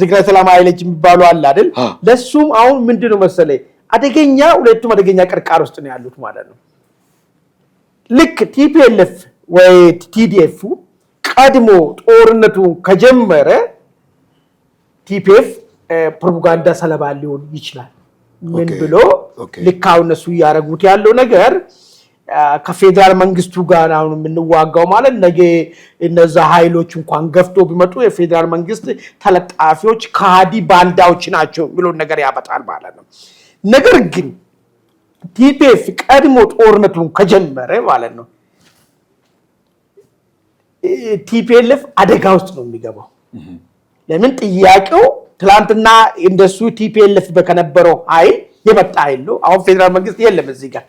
ትግራይ ሰላም ኃይሎች የሚባሉ አለ አይደል? ለሱም አሁን ምንድነው መሰለኝ አደገኛ ሁለቱም አደገኛ ቅርቃር ውስጥ ነው ያሉት ማለት ነው። ልክ ቲፒኤልኤፍ ወይ ቲዲኤፍ ቀድሞ ጦርነቱ ከጀመረ ቲፒኤፍ ፕሮፓጋንዳ ሰለባ ሊሆን ይችላል። ምን ብሎ ልካው እነሱ ያረጉት ያለው ነገር ከፌደራል መንግስቱ ጋር አሁን የምንዋጋው ማለት ነገ እነዛ ኃይሎች እንኳን ገፍቶ ቢመጡ የፌደራል መንግስት ተለጣፊዎች ከሃዲ ባንዳዎች ናቸው ብሎ ነገር ያመጣል ማለት ነው። ነገር ግን ቲፒኤፍ ቀድሞ ጦርነቱን ከጀመረ ማለት ነው ቲፒኤልኤፍ አደጋ ውስጥ ነው የሚገባው። ለምን ጥያቄው ትላንትና እንደሱ ቲፒኤልኤፍ በከነበረው ኃይል የመጣ ኃይል ነው። አሁን ፌደራል መንግስት የለም እዚህ ጋር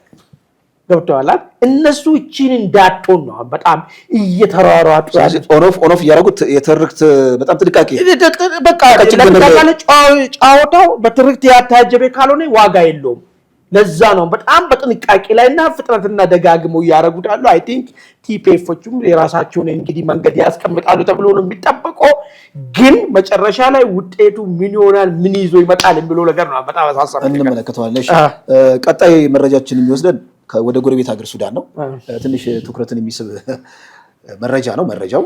ገብተዋል። እነሱ እቺን እንዳጥቶን ነው በጣም እየተሯሯጡ ኦኖፍ ያረጉት የትርክት በጣም ጥንቃቄ በቃ ጫወታው በትርክት ያታጀበ ካልሆነ ዋጋ የለውም። ለዛ ነው በጣም በጥንቃቄ ላይና ፍጥነትና ደጋግመው ያረጉት አሉ። አይ ቲንክ ቲፒኤፎቹም የራሳቸውን እንግዲህ መንገድ ያስቀምጣሉ ተብሎ ነው የሚጠበቀው። ግን መጨረሻ ላይ ውጤቱ ምን ይሆናል ምን ይዞ ይመጣል የሚለው ነገር ነው በጣም አሳሳቢ እንመለከተዋለን። ቀጣይ መረጃችን የሚወስደን ወደ ጎረቤት ሀገር ሱዳን ነው። ትንሽ ትኩረትን የሚስብ መረጃ ነው። መረጃው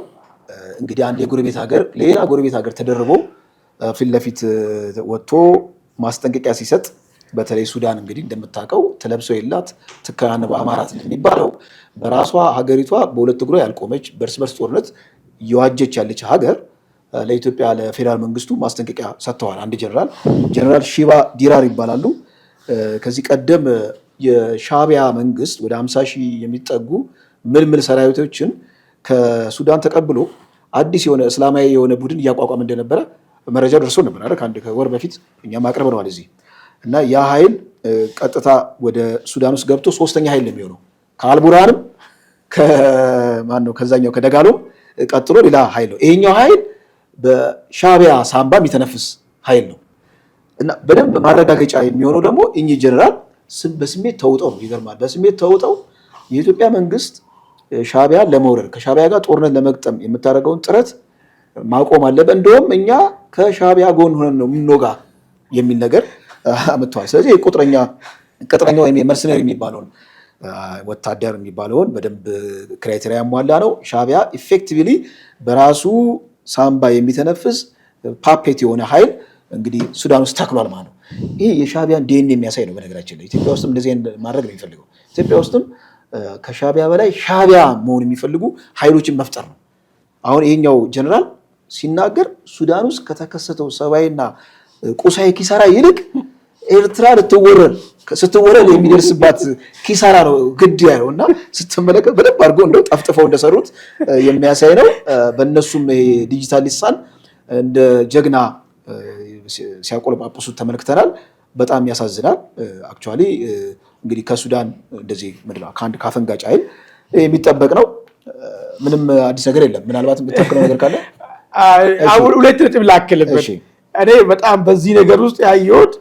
እንግዲህ አንድ የጎረቤት ሀገር ሌላ ጎረቤት ሀገር ተደርቦ ፊት ለፊት ወጥቶ ማስጠንቀቂያ ሲሰጥ በተለይ ሱዳን እንግዲህ እንደምታውቀው ተለብሰው የላት ትከናነ በአማራት የሚባለው በራሷ ሀገሪቷ በሁለት እግሯ ያልቆመች በእርስ በርስ ጦርነት እየዋጀች ያለች ሀገር ለኢትዮጵያ ለፌደራል መንግስቱ ማስጠንቀቂያ ሰጥተዋል። አንድ ጀነራል ሺባ ዲራር ይባላሉ። ከዚህ ቀደም የሻቢያ መንግስት ወደ 50 ሺህ የሚጠጉ ምልምል ሰራዊቶችን ከሱዳን ተቀብሎ አዲስ የሆነ እስላማዊ የሆነ ቡድን እያቋቋመ እንደነበረ መረጃ ደርሶ ነበር አይደል? ከአንድ ከወር በፊት እኛም አቅርበነዋል እዚህ እና ያ ኃይል ቀጥታ ወደ ሱዳን ውስጥ ገብቶ ሶስተኛ ኃይል ነው የሚሆነው። ከአልቡራንም ከዛኛው ከደጋሎም ቀጥሎ ሌላ ኃይል ነው። ይሄኛው ኃይል በሻቢያ ሳምባ የሚተነፍስ ኃይል ነው እና በደንብ ማረጋገጫ የሚሆነው ደግሞ እኚህ ጀነራል በስሜት ተውጠው ነው። ይገርማል። በስሜት ተውጠው የኢትዮጵያ መንግስት ሻቢያ ለመውረድ ከሻቢያ ጋር ጦርነት ለመግጠም የምታደርገውን ጥረት ማቆም አለበት፣ እንደውም እኛ ከሻቢያ ጎን ሆነን ነው የምንወጋ የሚል ነገር አመጣዋል። ስለዚህ ቅጥረኛ ወይም የመርሰነሪ የሚባለውን ወታደር የሚባለውን በደንብ ክራይቴሪያ ያሟላ ነው። ሻቢያ ኢፌክቲቭሊ በራሱ ሳምባ የሚተነፍስ ፓፔት የሆነ ኃይል እንግዲህ ሱዳን ውስጥ ተክሏል ማለት ነው። ይህ የሻቢያን ዲኤንኤ የሚያሳይ ነው። በነገራችን ላይ ኢትዮጵያ ውስጥም እንደዚህ ማድረግ ነው የሚፈልገው። ኢትዮጵያ ውስጥም ከሻቢያ በላይ ሻቢያ መሆን የሚፈልጉ ኃይሎችን መፍጠር ነው። አሁን ይሄኛው ጀነራል ሲናገር ሱዳን ውስጥ ከተከሰተው ሰብአዊና ቁሳዊ ኪሳራ ይልቅ ኤርትራ ስትወረር የሚደርስባት ኪሳራ ነው ግድ ያለው እና ስትመለከት በደንብ አድርገው እንደው ጠፍጥፈው እንደሰሩት የሚያሳይ ነው። በእነሱም ዲጂታል ሊሳን እንደ ጀግና ሲያቆለጳጵሱት ተመልክተናል። በጣም ያሳዝናል። አክቹዋሊ እንግዲህ ከሱዳን እንደዚህ ከአንድ ካፈንጋጭ ኃይል የሚጠበቅ ነው። ምንም አዲስ ነገር የለም። ምናልባት የምትተክለው ነገር ካለ አሁን ሁለት ነጥብ ላክልበት። እኔ በጣም በዚህ ነገር ውስጥ ያየሁት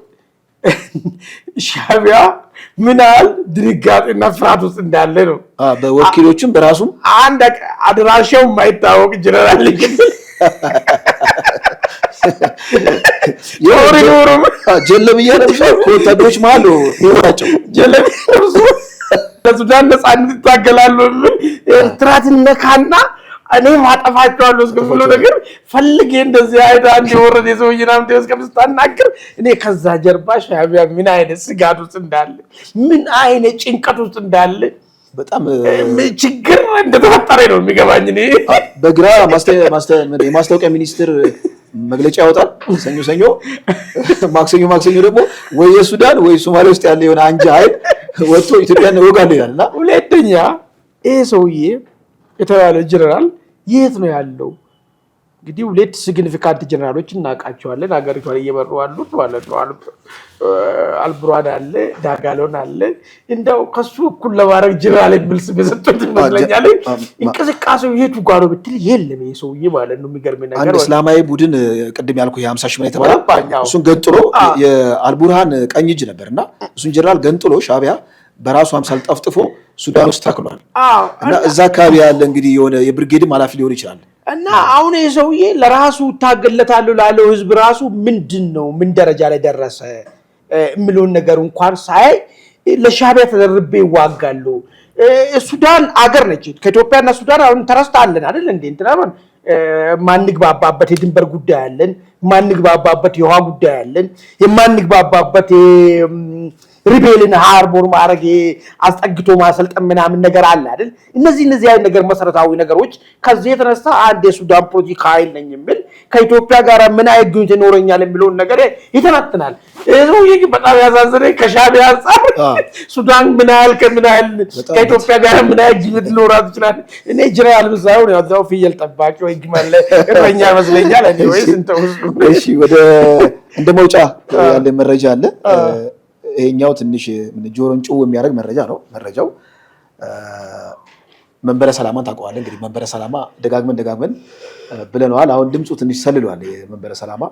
ሻዕቢያ ምን ያህል ድንጋጤና ፍርሃት ውስጥ እንዳለ ነው። በወኪሎችም በራሱም አንድ አድራሻው የማይታወቅ ጀነራል ጀለብያ ለብሶ ከወታደሮች መሀል ይወጣቸው ጀለብያ ለብሶ ለሱዳን ነፃነት ይታገላሉ። ኤርትራ ትነካና እኔ ማጠፋቸዋለሁ እስከ ነገር ፈልጌ እንደዚህ አይታ አንድ ወረደ ሰውዬ ናም እስከምስታናገር እኔ ከዛ ጀርባ ሻዕቢያ ምን አይነት ስጋት ውስጥ እንዳለ ምን አይነት ጭንቀት ውስጥ እንዳለ በጣም ችግር እንደተፈጠረ ነው የሚገባኝ። እኔ በግራ የማስታወቂያ ሚኒስትር መግለጫ ያወጣል ሰኞ ማክሰኞ ደግሞ ወይ የሱዳን ወይ ሶማሌ ውስጥ ያለ የሆነ አንጃ ኃይል ወጥቶ ኢትዮጵያን ወጋለሁ ይላልና፣ ሁለተኛ ይሄ ሰውዬ የተባለው ጀነራል የት ነው ያለው? እንግዲህ ሁለት ሲግኒፊካንት ጀነራሎች እናውቃቸዋለን ሀገሪቷን እየመሩ አሉት ማለት ነው። አልቡርሃን አለ፣ ዳጋሎን አለ። እንደው ከሱ እኩል ለማድረግ ጀነራል የሚል ስም የሰጡት ይመስለኛል። እንቅስቃሴው የቱ ጋር ነው ብትል የለም ይሄ ሰውዬ ማለት ነው። የሚገርም ነገር አንድ እስላማዊ ቡድን ቅድም ያልኩ የ50 ሺህ ምን የተባለ እሱን ገንጥሎ የአልቡርሃን ቀኝ እጅ ነበርና እሱን ጀነራል ገንጥሎ ሻዕቢያ በራሱ አምሳል ጠፍጥፎ ሱዳን ውስጥ ተክሏል። እና እዛ አካባቢ ያለ እንግዲህ የሆነ የብርጌድም ኃላፊ ሊሆን ይችላል። እና አሁን ይሄ ሰውዬ ለራሱ ታገለታለሁ ላለው ህዝብ ራሱ ምንድነው ምን ደረጃ ላይ ደረሰ የሚለውን ነገር እንኳን ሳይ ለሻዕቢያ ተደርቤ ይዋጋሉ። ሱዳን አገር ነች። ከኢትዮጵያና ሱዳን አሁን ተረስታለን አይደል እንዴ? እንትናማን ማንግባባበት የድንበር ጉዳይ አለን፣ ማንግባባበት የውሃ ጉዳይ አለን፣ የማንግባባበት ሪቤልን ሃርቦር ማድረግ አስጠግቶ ማሰልጠን ምናምን ነገር አለ አይደል? እነዚህ አይነት ነገር መሰረታዊ ነገሮች ከዚህ የተነሳ አንድ የሱዳን ፖለቲካ ኃይል ነኝ የሚል ከኢትዮጵያ ጋር ምን አይነት ግንኙነት ይኖረኛል የሚለውን ነገር ይተነትናል። ይሄ በጣም ያሳዝነኝ ከሻዕቢያ አንፃር ሱዳን ምን ያህል ከኢትዮጵያ ጋር ምን አይነት ግንኙነት ሊኖራት ይችላል? እኔ ጀነራል ምሳሌው ነው ያው ፍየል ጠባቂ ወይ ግመል እረኛ ይመስለኛል። እኔ ወይስ እንተው። እሺ ወደ እንደ መውጫ ያለ መረጃ አለ። ይሄኛው ትንሽ ጆሮን ጭው የሚያደርግ መረጃ ነው። መረጃው መንበረ ሰላማን ታውቀዋለህ እንግዲህ። መንበረ ሰላማ ደጋግመን ብለነዋል። አሁን ድምፁ ትንሽ ሰልሏል። የመንበረ ሰላማ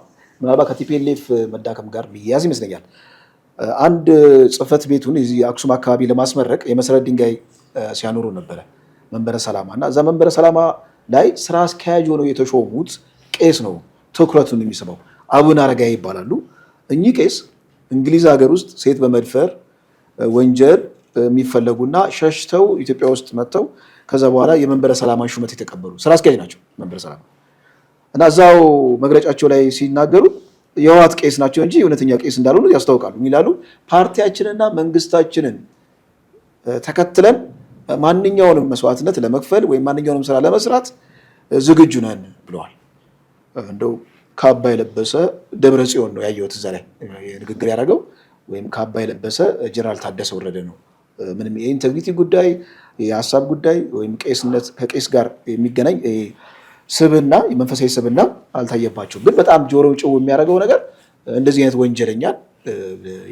ምናልባት ከቲፒኤልኤፍ መዳከም ጋር የሚያያዝ ይመስለኛል። አንድ ጽህፈት ቤቱን እዚህ አክሱም አካባቢ ለማስመረቅ የመሰረት ድንጋይ ሲያኖሩ ነበረ መንበረ ሰላማ እና እዛ መንበረ ሰላማ ላይ ስራ አስኪያጅ ሆነው የተሾሙት ቄስ ነው ትኩረቱን የሚስበው። አቡነ አረጋዊ ይባላሉ። እኚህ ቄስ እንግሊዝ ሀገር ውስጥ ሴት በመድፈር ወንጀል የሚፈለጉና ሸሽተው ኢትዮጵያ ውስጥ መጥተው ከዛ በኋላ የመንበረ ሰላማን ሹመት የተቀበሉ ስራ አስኪያጅ ናቸው መንበረ ሰላማ። እና እዛው መግለጫቸው ላይ ሲናገሩ የህወሓት ቄስ ናቸው እንጂ እውነተኛ ቄስ እንዳልሆኑ ያስታውቃሉ። ይላሉ ፓርቲያችንና መንግስታችንን ተከትለን ማንኛውንም መስዋዕትነት ለመክፈል ወይም ማንኛውንም ስራ ለመስራት ዝግጁ ነን ብለዋል። እንደው ካባ የለበሰ ደብረ ጽዮን ነው ያየሁት እዛ ላይ ንግግር ያደረገው፣ ወይም ካባ የለበሰ ጀነራል ታደሰ ወረደ ነው። ምንም የኢንቴግሪቲ ጉዳይ የሀሳብ ጉዳይ ወይም ቄስነት ከቄስ ጋር የሚገናኝ ስብና የመንፈሳዊ ስብና አልታየባቸውም። ግን በጣም ጆሮ ጭው የሚያደርገው ነገር እንደዚህ አይነት ወንጀለኛን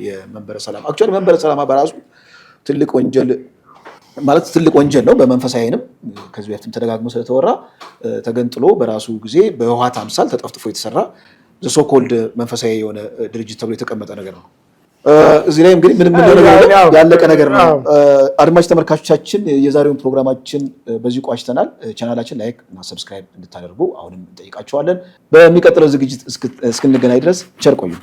የመንበረ ሰላማ አክቹዋሊ መንበረ ሰላማ በራሱ ትልቅ ወንጀል ማለት ትልቅ ወንጀል ነው። በመንፈሳዊንም ከዚህ በፊትም ተደጋግሞ ስለተወራ ተገንጥሎ በራሱ ጊዜ በህወሓት አምሳል ተጠፍጥፎ የተሰራ ዘሶኮልድ መንፈሳዊ የሆነ ድርጅት ተብሎ የተቀመጠ ነገር ነው። እዚህ ላይ እንግዲህ ምንም ያለቀ ነገር ነው። አድማጭ ተመልካቾቻችን የዛሬውን ፕሮግራማችን በዚህ ቋጭተናል። ቻናላችን ላይክ እና ሰብስክራይብ እንድታደርጉ አሁንም እንጠይቃችኋለን። በሚቀጥለው ዝግጅት እስክንገናኝ ድረስ ቸር ቆዩ።